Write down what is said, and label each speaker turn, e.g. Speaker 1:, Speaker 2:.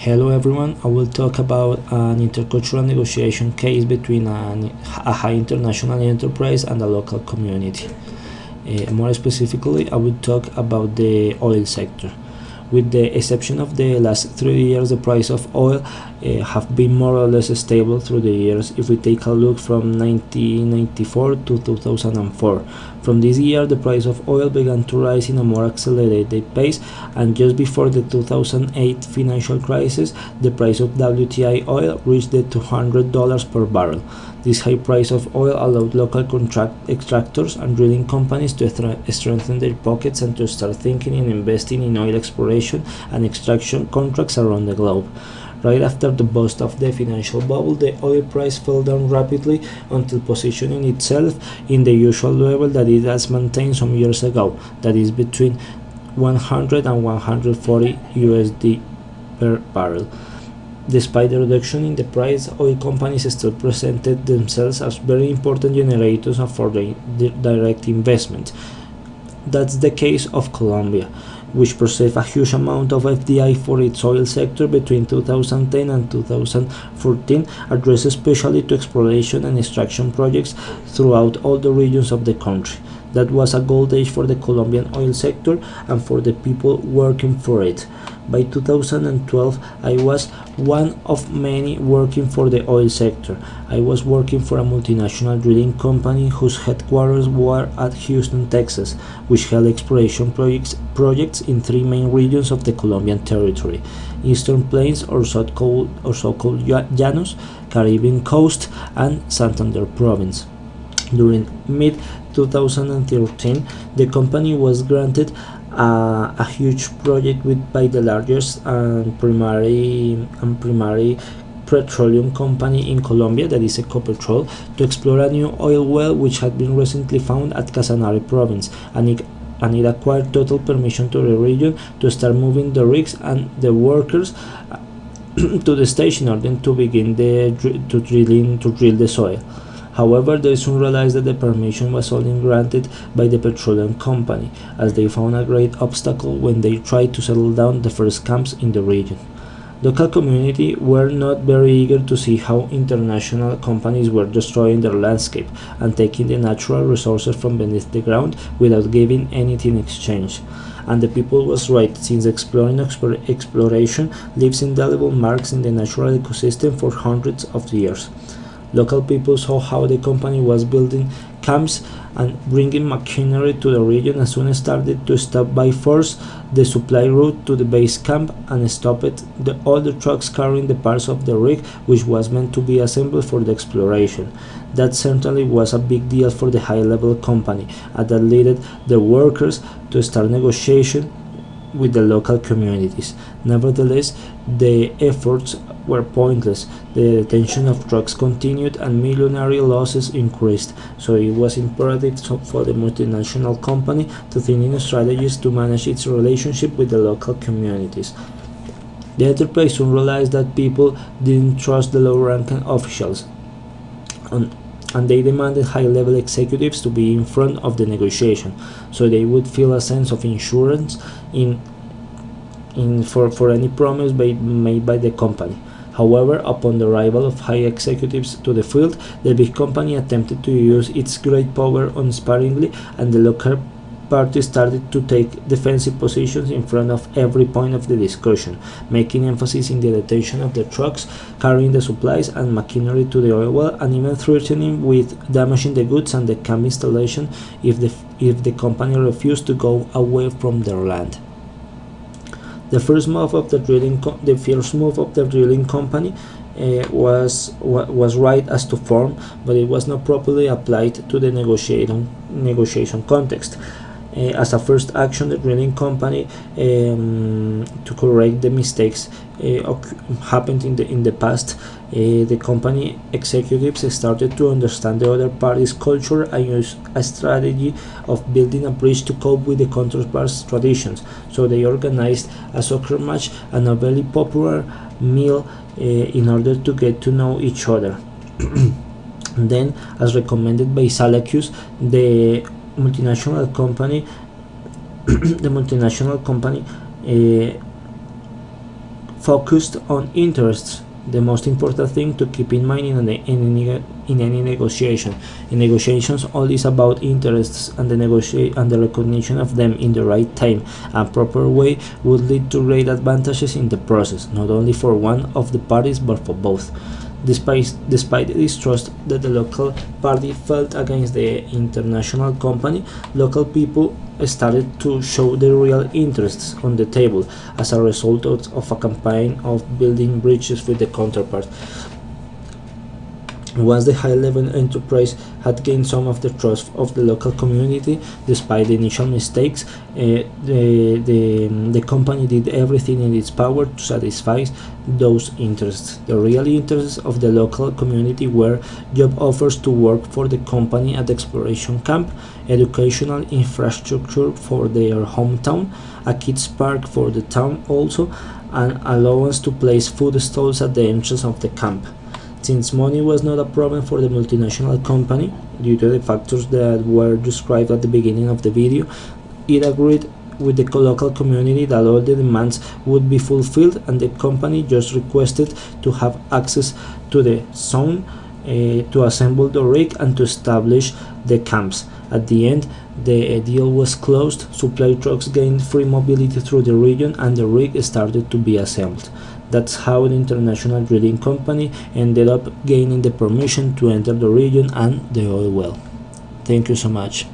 Speaker 1: Hello everyone, I will talk about an intercultural negotiation case between a high international enterprise and a local community. More specifically, I will talk about the oil sector. With the exception of the last 3 years, the price of oil have been more or less stable through the years if we take a look from 1994 to 2004. From this year, the price of oil began to rise in a more accelerated pace, and just before the 2008 financial crisis, the price of WTI oil reached the $200 per barrel. This high price of oil allowed local extractors and drilling companies to strengthen their pockets and to start thinking in investing in oil exploration and extraction contracts around the globe. Right after the burst of the financial bubble, the oil price fell down rapidly until positioning itself in the usual level that it has maintained some years ago, that is between 100 and 140 USD per barrel. Despite the reduction in the price, oil companies still presented themselves as very important generators of foreign direct investment. That's the case of Colombia, which received a huge amount of FDI for its oil sector between 2010 and 2014, addressed especially to exploration and extraction projects throughout all the regions of the country. That was a gold age for the Colombian oil sector and for the people working for it. By 2012, I was one of many working for the oil sector. I was working for a multinational drilling company whose headquarters were at Houston, Texas, which held exploration projects in three main regions of the Colombian territory: Eastern Plains or so-called Llanos, Caribbean Coast, and Santander Province. During mid-2013, the company was granted a huge project by the largest and primary petroleum company in Colombia, that is Ecopetrol, to explore a new oil well which had been recently found at Casanare Province, and it acquired total permission to the region to start moving the rigs and the workers to the station in order to begin to drill the soil. However, they soon realized that the permission was only granted by the petroleum company, as they found a great obstacle when they tried to settle down the first camps in the region. Local community were not very eager to see how international companies were destroying their landscape and taking the natural resources from beneath the ground without giving anything in exchange. And the people was right, since exploration leaves indelible marks in the natural ecosystem for hundreds of years. Local people saw how the company was building camps and bringing machinery to the region, and soon started to stop by force the supply route to the base camp and stopped all the trucks carrying the parts of the rig which was meant to be assembled for the exploration. That certainly was a big deal for the high-level company, and that led the workers to start negotiation with the local communities. Nevertheless, the efforts were pointless. The detention of trucks continued and millionary losses increased, so it was imperative for the multinational company to think in strategies to manage its relationship with the local communities. The enterprise soon realized that people didn't trust the low-ranking officials, and they demanded high-level executives to be in front of the negotiation, so they would feel a sense of insurance for any promise made by the company. However, upon the arrival of high executives to the field, the big company attempted to use its great power unsparingly, and the local party started to take defensive positions in front of every point of the discussion, making emphasis in the detention of the trucks carrying the supplies and machinery to the oil well, and even threatening with damaging the goods and the camp installation if the company refused to go away from their land. The first move of the drilling company was right as to form, but it was not properly applied to the negotiation context. As a first action, the drilling company, to correct the mistakes happened in the past, the company executives started to understand the other party's culture and use a strategy of building a bridge to cope with the counterpart's traditions. So they organized a soccer match and a very popular meal in order to get to know each other. Then, as recommended by Salacus, the multinational company focused on interests, the most important thing to keep in mind in any negotiation. In negotiations, all is about interests, and the recognition of them in the right time and proper way would lead to great advantages in the process, not only for one of the parties but for both. Despite the distrust that the local party felt against the international company, local people started to show their real interests on the table as a result of a campaign of building bridges with the counterpart. Once the high-level enterprise had gained some of the trust of the local community, despite the initial mistakes, the company did everything in its power to satisfy those interests. The real interests of the local community were job offers to work for the company at the exploration camp, educational infrastructure for their hometown, a kids park for the town also, and allowance to place food stalls at the entrance of the camp. Since money was not a problem for the multinational company, due to the factors that were described at the beginning of the video, it agreed with the local community that all the demands would be fulfilled, and the company just requested to have access to the zone to assemble the rig and to establish the camps. At the end, the deal was closed, supply trucks gained free mobility through the region, and the rig started to be assembled. That's how the international drilling company ended up gaining the permission to enter the region and the oil well. Thank you so much.